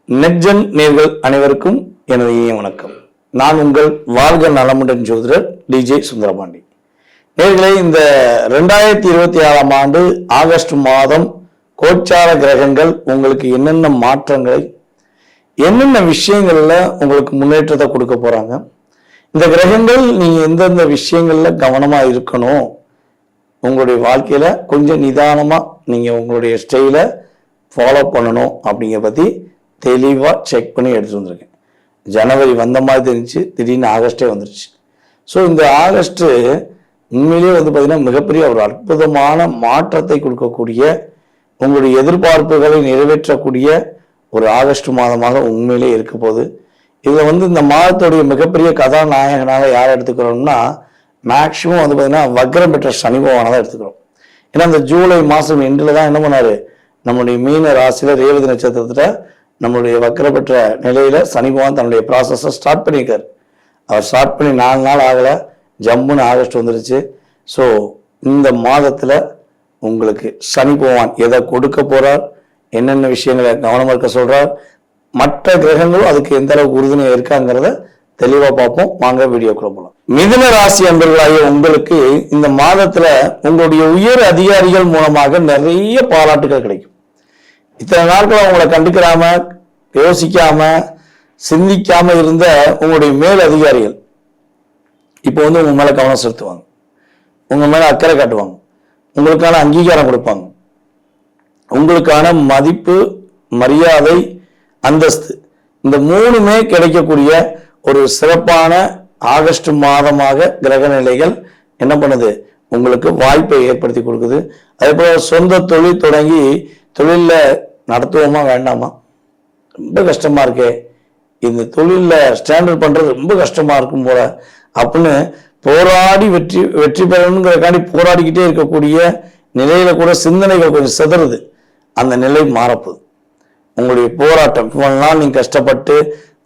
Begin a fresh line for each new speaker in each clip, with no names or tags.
நெட்ஜென் நேர்கள் அனைவருக்கும் எனது இனிய வணக்கம். நான் உங்கள் வாழ்க நலமுடன் ஜோதிடர் டிஜே சுந்தரபாண்டி. நேர்களே, இந்த 2026ஆம் ஆண்டு ஆகஸ்ட் மாதம் கோச்சார கிரகங்கள் உங்களுக்கு என்னென்ன மாற்றங்களை, என்னென்ன விஷயங்கள்ல உங்களுக்கு முன்னேற்றத்தை கொடுக்க போறாங்க, இந்த கிரகங்கள் நீங்க எந்தெந்த விஷயங்கள்ல கவனமா இருக்கணும், உங்களுடைய வாழ்க்கையில கொஞ்சம் நிதானமா நீங்க உங்களுடைய ஸ்டைலை ஃபாலோ பண்ணணும் அப்படிங்கிற பத்தி தெளிவா செக் பண்ணி எடுத்துட்டு வந்திருக்கேன். ஜனவரி வந்த மாதிரி தெரிஞ்சு திடீர்னு ஆகஸ்டே வந்துருச்சு. ஸோ இந்த ஆகஸ்ட் உண்மையிலேயே பார்த்தீங்கன்னா மிகப்பெரிய ஒரு அற்புதமான மாற்றத்தை கொடுக்கக்கூடிய, உங்களுடைய எதிர்பார்ப்புகளை நிறைவேற்றக்கூடிய ஒரு ஆகஸ்ட் மாதமாக உண்மையிலே இருக்க போகுது. இதில் இந்த மாதத்துடைய மிகப்பெரிய கதாநாயகனாக யாரை எடுத்துக்கிறோம்னா, மேக்சிமம் பார்த்தீங்கன்னா வக்ரம் பெற்ற சனி பகவானை தான் எடுத்துக்கிறோம். ஏன்னா இந்த ஜூலை மாதம் எண்டில் தான் என்ன பண்ணாரு, நம்முடைய மீன ராசியில ரேவதி நட்சத்திரத்துல நம்மளுடைய வக்ர பெற்ற நிலையில சனி பகவான் தன்னுடைய ப்ராசஸை ஸ்டார்ட் பண்ணியிருக்காரு. அவர் ஸ்டார்ட் பண்ணி 4 நாள் ஆகலை, ஜம்முன்னு ஆகஸ்ட் வந்துருச்சு. ஸோ இந்த மாதத்துல உங்களுக்கு சனி பகவான் எதை கொடுக்க போறார், என்னென்ன விஷயங்களை கவனமா இருக்க சொல்றார், மற்ற கிரகங்களும் அதுக்கு எந்த அளவுக்கு உறுதுணையா இருக்காங்கிறத தெளிவா பார்ப்போம். வாங்க வீடியோக்குள்ள போகலாம். மிதுன ராசி அன்பர்களாகிய உங்களுக்கு இந்த மாதத்துல உங்களுடைய உயர் அதிகாரிகள் மூலமாக நிறைய பாராட்டுகள் கிடைக்கும். இத்தனை நாட்கள் உங்களை கண்டுக்கிறாம, யோசிக்காம, சிந்திக்காம இருந்த உங்களுடைய மேல் அதிகாரிகள் இப்போ உங்க மேல கவனம் செலுத்துவாங்க, உங்க மேல அக்கறை காட்டுவாங்க, உங்களுக்கான அங்கீகாரம் கொடுப்பாங்க, உங்களுக்கான மதிப்பு, மரியாதை, அந்தஸ்து, இந்த 3மே கிடைக்கக்கூடிய ஒரு சிறப்பான ஆகஸ்ட் மாதமாக கிரக நிலைகள் என்ன பண்ணுது, உங்களுக்கு வாய்ப்பை ஏற்படுத்தி கொடுக்குது. அதே போல சொந்த தொழில் தொடங்கி தொழில நடத்துவோமா வேண்டாமா, ரொம்ப கஷ்டமா இருக்கே, இந்த தொழில ஸ்டாண்டர்ட் பண்றது ரொம்ப கஷ்டமா இருக்கும் போல அப்படின்னு போராடி வெற்றி பெறணுங்கிறக்காண்டி போராடிக்கிட்டே இருக்கக்கூடிய நிலையில கூட சிந்தனைகள் கொஞ்சம் சிதறுது. அந்த நிலை மாறப்போகுது. உங்களுடைய போராட்டம் இவ்வளவு நாள் நீங்க கஷ்டப்பட்டு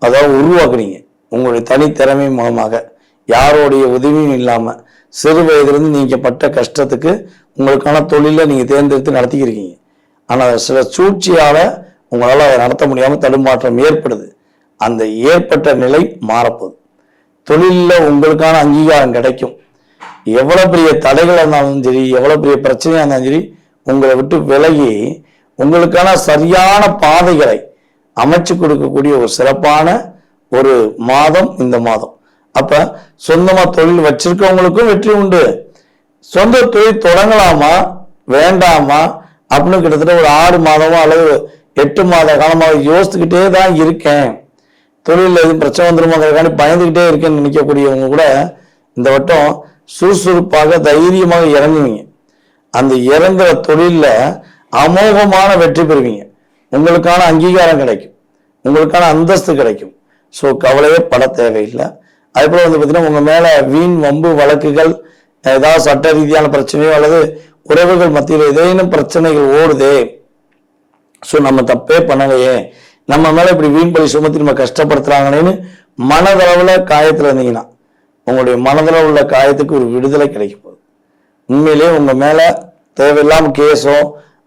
அதாவது உருவாக்குறீங்க, உங்களுடைய தனித்திறமை மூலமாக யாரோடைய உதவியும் இல்லாம சிறு வயதிலிருந்து நீங்க பட்ட கஷ்டத்துக்கு உங்களுக்கான தொழில நீங்க தேர்ந்தெடுத்து நடத்திக்கிறீங்க. ஆனால் சில சூழ்ச்சியால உங்களால் அதை நடத்த முடியாம தடுமாற்றம் ஏற்படுது. அந்த ஏற்பட்ட நிலை மாறப்போகுது. தொழிலில் உங்களுக்கான அங்கீகாரம் கிடைக்கும். எவ்வளவு பெரிய தடைகள் இருந்தாலும் சரி, எவ்வளவு பெரிய பிரச்சனையா இருந்தாலும் சரி, உங்களை விட்டு விலகி உங்களுக்கான சரியான பாதைகளை அமைச்சு கொடுக்கக்கூடிய ஒரு சிறப்பான ஒரு மாதம் இந்த மாதம். அப்ப சொந்தமா தொழில் வச்சிருக்கவங்களுக்கும் வெற்றி உண்டு. சொந்த தொழில் தொடங்கலாமா வேண்டாமா அப்படின்னு கிட்டத்தட்ட ஒரு 6 மாதமோ அல்லது 8 மாத காலமாக யோசிச்சுக்கிட்டே தான் இருக்கேன், தொழிலில் எதுவும் பிரச்சனை வந்துருமாங்கிறக்காண்டி பயந்துக்கிட்டே இருக்கேன்னு நினைக்கக்கூடியவங்க கூட இந்த வட்டம் சுறுசுறுப்பாக தைரியமாக இறங்குவீங்க. அந்த இறங்குற தொழில அமோகமான வெற்றி பெறுவீங்க. உங்களுக்கான அங்கீகாரம் கிடைக்கும், உங்களுக்கான அந்தஸ்து கிடைக்கும். ஸோ கவலையே பட தேவையில்லை. அதே போல பார்த்தீங்கன்னா உங்க மேல வீண் வம்பு வழக்குகள், ஏதாவது சட்ட ரீதியான பிரச்சனையோ அல்லது உறவுகள் மத்தியில் ஏதேனும் பிரச்சனைகள் ஓடுதே, ஸோ நம்ம தப்பே பண்ணலையே, நம்ம மேல இப்படி வீண்பலி சுமத்தி நம்ம கஷ்டப்படுத்துறாங்களேன்னு மனதளவுல காயத்துல இருந்தீங்கன்னா உங்களுடைய மனதளவு உள்ள காயத்துக்கு ஒரு விடுதலை கிடைக்க போகுது. உண்மையிலேயே உங்க மேல தேவையில்லாம கேஸோ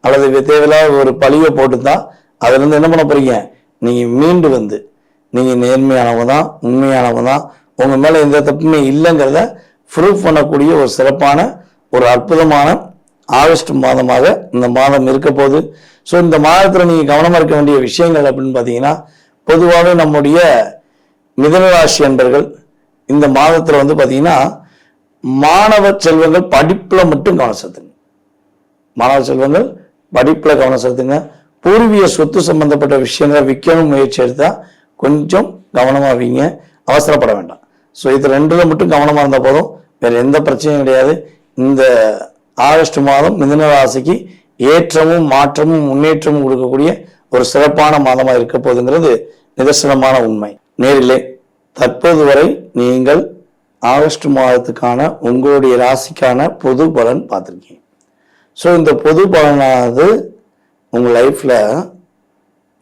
அல்லது தேவையில்லாத ஒரு பழியோ போட்டுதான் அதுல இருந்து என்ன பண்ண போறீங்க, நீங்க மீண்டு வந்து நீங்க நேர்மையானவங்க தான், உண்மையானவங்க தான், உங்க மேல எந்த தப்புமே இல்லைங்கிறத ப்ரூஃப் பண்ணக்கூடிய ஒரு சிறப்பான ஒரு அற்புதமான ஆகஸ்ட் மாதமாக இந்த மாதம் இருக்க போகுது. ஸோ இந்த மாதத்துல நீங்க கவனமா இருக்க வேண்டிய விஷயங்கள் அப்படின்னு பாத்தீங்கன்னா, பொதுவாகவே நம்முடைய மிதுனராசி என்பர்கள் இந்த மாதத்துல பாத்தீங்கன்னா மாணவ செல்வங்கள் படிப்புல மட்டும் கவனம் செலுத்துங்க. மாணவ செல்வங்கள் படிப்புல கவனம் செலுத்துங்க. பூர்வீக சொத்து சம்பந்தப்பட்ட விஷயங்களை விற்கணும் முயற்சி எடுத்தா கொஞ்சம் கவனமா வைங்க, அவசரப்பட வேண்டாம். ஸோ இது 2ல மட்டும் கவனமா இருந்தா போதும், வேற எந்த பிரச்சனையும் கிடையாது. இந்த ஆகஸ்ட் மாதம் மிதுன ராசிக்கு ஏற்றமும் மாற்றமும் முன்னேற்றமும் கொடுக்கக்கூடிய ஒரு சிறப்பான மாதமா இருக்க போகுதுங்கிறது நிதர்சனமான உண்மை. நேரிலே தற்போது வரை நீங்கள் ஆகஸ்ட் மாதத்துக்கான உங்களுடைய ராசிக்கான பொது பலன் பார்த்துருக்கீங்க. ஸோ இந்த பொது பலனானது உங்க லைஃப்ல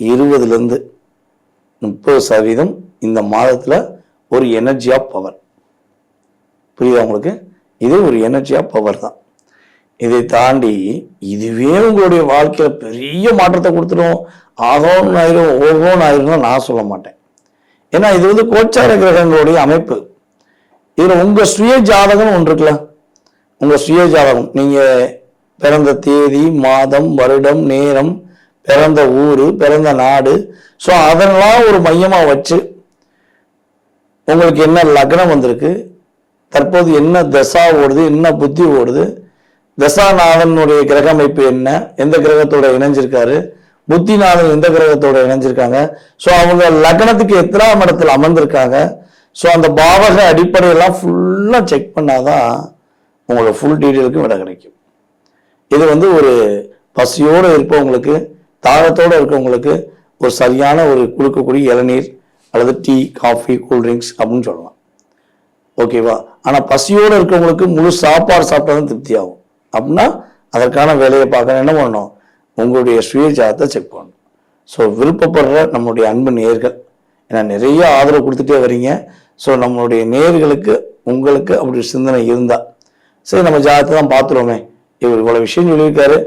20லேருந்து 30% இந்த மாதத்துல ஒரு எனர்ஜி ஆஃப் பவர். புரியுதா உங்களுக்கு? இது ஒரு எனர்ஜி ஆஃப் பவர் தான். இதை தாண்டி இதுவே உங்களுடைய வாழ்க்கையில பெரிய மாற்றத்தை கொடுத்துடும், ஆகோன்னு ஆயிரும் ஓகோன்னு ஆயிரும் நான் சொல்ல மாட்டேன். ஏன்னா இது வந்து கோச்சார கிரகங்களுடைய அமைப்பு. இதுல உங்க சுய ஜாதகம் ஒன்று இருக்குல்ல, உங்க சுய ஜாதகம், நீங்க பிறந்த தேதி, மாதம், வருடம், நேரம், பிறந்த ஊரு, பிறந்த நாடு, ஸோ அதெல்லாம் ஒரு மையமா வச்சு உங்களுக்கு என்ன லக்னம் வந்திருக்கு, தற்போது என்ன தசா ஓடுது, என்ன புத்தி ஓடுது, தசாநாதனுடைய கிரக அமைப்பு என்ன, எந்த கிரகத்தோட இணைஞ்சிருக்காரு, புத்திநாதன் எந்த கிரகத்தோட இணைஞ்சிருக்காங்க, ஸோ அவங்க லக்னத்துக்கு எத்தனாம் இடத்துல அமர்ந்திருக்காங்க, ஸோ அந்த பாவக அடிப்படையெல்லாம் ஃபுல்லாக செக் பண்ணாதான் உங்களோட ஃபுல் டீட்டெயிலுக்கு விட கிடைக்கும். இது வந்து ஒரு பசியோடு இருப்பவங்களுக்கு, தாகத்தோடு இருக்கவங்களுக்கு ஒரு சரியான ஒரு கொடுக்கக்கூடிய இளநீர் அல்லது டீ, காஃபி, கூல்ட்ரிங்க்ஸ் அப்படின்னு சொல்லலாம். ஓகேவா? ஆனால் பசியோடு இருக்கவங்களுக்கு முழு சாப்பாடு சாப்பிட்டாதான் திருப்தி ஆகும். அப்படின்னா அதற்கான வேலையை பார்க்க என்ன பண்ணணும், உங்களுடைய சுய ஜாதகத்தை செக் பண்ணணும். ஸோ விருப்பப்படுற நம்மளுடைய அன்பு நேயர்கள், ஏன்னா நிறைய ஆதரவு கொடுத்துட்டே வரீங்க. ஸோ நம்மளுடைய நேயர்களுக்கு உங்களுக்கு அப்படி சிந்தனை இருந்தா சரி நம்ம ஜாதகத்தை தான் பார்த்துருவோமே, இவர் இவ்வளோ விஷயம் சொல்லியிருக்காரு,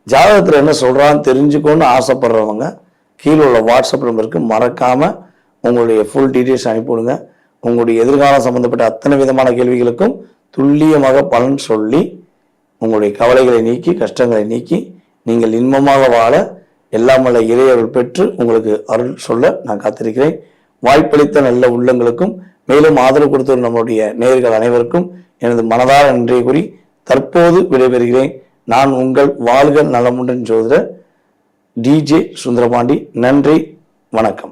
ஜாதகத்தில் என்ன சொல்கிறான்னு தெரிஞ்சுக்கணும்னு ஆசைப்படுறவங்க கீழே உள்ள வாட்ஸ்அப் நம்பருக்கு மறக்காமல் உங்களுடைய ஃபுல் டீட்டெயில்ஸ் அனுப்பிவிடுங்க. உங்களுடைய எதிர்காலம் சம்பந்தப்பட்ட அத்தனை விதமான கேள்விகளுக்கும் துல்லியமாக பலன் சொல்லி உங்களுடைய கவலைகளை நீக்கி, கஷ்டங்களை நீக்கி, நீங்கள் இன்பமாக வாழ எல்லாமல்ல இறையருள் பெற்று உங்களுக்கு அருள் சொல்ல நான் காத்திருக்கிறேன். வாய்ப்பளித்த நல்ல உள்ளங்களுக்கும் மேலும் ஆதரவு கொடுத்த நம்முடைய நேயர்கள் அனைவருக்கும் எனது மனதார நன்றியை கூறி தற்போது விடைபெறுகிறேன். நான் உங்கள் வாழ்க நலமுடன் ஜோதிடர் டிஜே சுந்தரபாண்டி. நன்றி, வணக்கம்.